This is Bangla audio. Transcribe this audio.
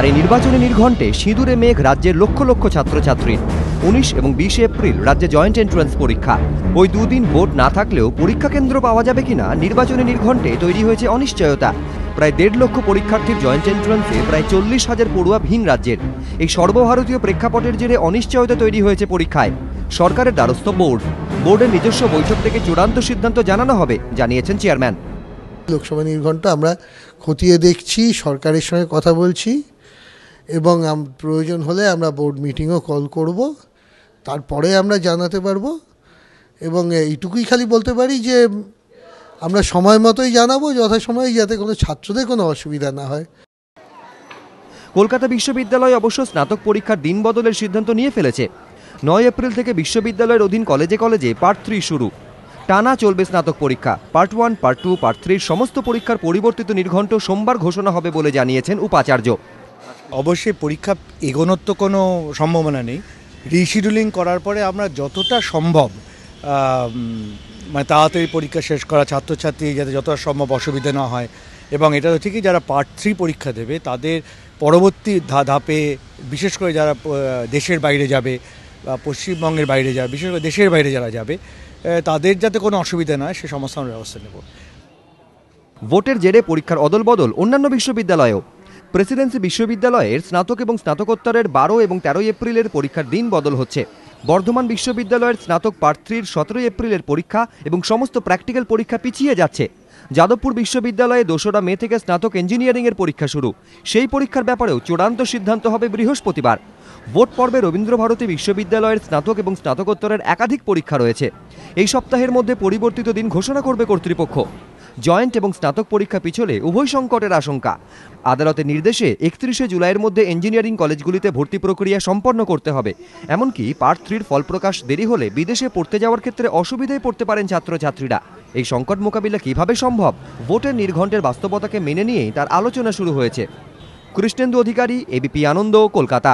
এই নির্বাচনী নির্ঘণ্টে সিঁদুরে মেঘ রাজ্যের লক্ষ লক্ষ ছাত্রছাত্রীর। 19 এবং 20 এপ্রিল রাজ্যে জয়েন্ট এন্ট্রান্স পরীক্ষা। ওই দুদিন ভোট না থাকলেও পরীক্ষা কেন্দ্র পাওয়া যাবে কিনা নির্বাচনী নির্ঘণ্টে তৈরি হয়েছে অনিশ্চয়তা। প্রায় 1.5 লক্ষ পরীক্ষার্থীর জয়েন্ট এন্ট্রান্সে প্রায় 40,000 পড়ুয়া ভিন রাজ্যের। এই সর্বভারতীয় প্রেক্ষাপটের জেরে অনিশ্চয়তা তৈরি হয়েছে পরীক্ষায়। সরকারের দ্বারস্থ বোর্ডের নিজস্ব বৈঠক থেকে চূড়ান্ত সিদ্ধান্ত জানানো হবে, জানিয়েছেন চেয়ারম্যান। লোকসভা নির্ঘণ্ট আমরা খতিয়ে দেখছি, সরকারের সঙ্গে কথা বলছি এবং প্রয়োজন হলে আমরা বোর্ড মিটিংও কল করব, তারপরে আমরা জানাতে পারবো। এবং এইটুকুই খালি বলতে পারি যে আমরা সময় মতোই জানাবো, যথাসময়ে, যাতে কোনো ছাত্রদের কোনো অসুবিধা না হয়। কলকাতা বিশ্ববিদ্যালয় অবশ্য স্নাতক পরীক্ষার দিন বদলের সিদ্ধান্ত নিয়ে ফেলেছে। 9 এপ্রিল থেকে বিশ্ববিদ্যালয়ের অধীন কলেজে কলেজে পার্ট 3 শুরু। টানা চলবে স্নাতক পরীক্ষা। পার্ট 1, পার্ট 2, পার্ট 3 সমস্ত পরীক্ষার পরিবর্তিত নির্ঘণ্ট সোমবার ঘোষণা হবে বলে জানিয়েছেন উপাচার্য। অবশ্যই পরীক্ষা এগোনোর তো কোনো সম্ভাবনা নেই। রিশিডিউলিং করার পরে আমরা যতটা সম্ভব মানে তাড়াতাড়ি পরীক্ষা শেষ করা, ছাত্রছাত্রী যাতে যতটা সম্ভব অসুবিধা না হয়। এবং এটা তো ঠিকই, যারা পার্ট 3 পরীক্ষা দেবে তাদের পরবর্তী ধাপে, বিশেষ করে যারা দেশের বাইরে যাবে বা পশ্চিমবঙ্গের বাইরে যাবে, বিশেষ করে দেশের বাইরে যারা যাবে, তাদের যাতে কোনো অসুবিধা না হয় সে সমস্ত আমরা ব্যবস্থা নেব। ভোটের জেরে পরীক্ষার অদলবদল অন্যান্য বিশ্ববিদ্যালয়েও। প্রেসিডেন্সি বিশ্ববিদ্যালয়ের স্নাতক এবং স্নাতকোত্তরের 12 এবং 13 এপ্রিলের পরীক্ষার দিন বদল হচ্ছে। বর্ধমান বিশ্ববিদ্যালয়ের স্নাতক পার্ট 3-র 17 এপ্রিলের পরীক্ষা এবং সমস্ত প্র্যাকটিক্যাল পরীক্ষা পিছিয়ে যাচ্ছে। যাদবপুর বিশ্ববিদ্যালয়ে 2রা মে থেকে স্নাতক ইঞ্জিনিয়ারিংয়ের পরীক্ষা শুরু। সেই পরীক্ষার ব্যাপারেও চূড়ান্ত সিদ্ধান্ত হবে বৃহস্পতিবার। ভোট পর্বে রবীন্দ্রভারতী বিশ্ববিদ্যালয়ের স্নাতক এবং স্নাতকোত্তরের একাধিক পরীক্ষা রয়েছে। এই সপ্তাহের মধ্যে পরিবর্তিত দিন ঘোষণা করবে কর্তৃপক্ষ। জয়েন্ট এবং স্নাতক পরীক্ষা পিছলে উভয় সংকটের আশঙ্কা। আদালতের নির্দেশে 31শে জুলাইয়ের মধ্যে ইঞ্জিনিয়ারিং কলেজগুলিতে ভর্তি প্রক্রিয়া সম্পন্ন করতে হবে। এমনকি পার্ট 3-র ফল প্রকাশ দেরি হলে বিদেশে পড়তে যাওয়ার ক্ষেত্রে অসুবিধায় পড়তে পারেন ছাত্রছাত্রীরা। এই সংকট মোকাবিলা কিভাবে সম্ভব? ভোটের নির্ঘণ্টের বাস্তবতাকে মেনে নিয়েই তার আলোচনা শুরু হয়েছে। কৃষ্ণেন্দু অধিকারী, এবিপি আনন্দ, কলকাতা।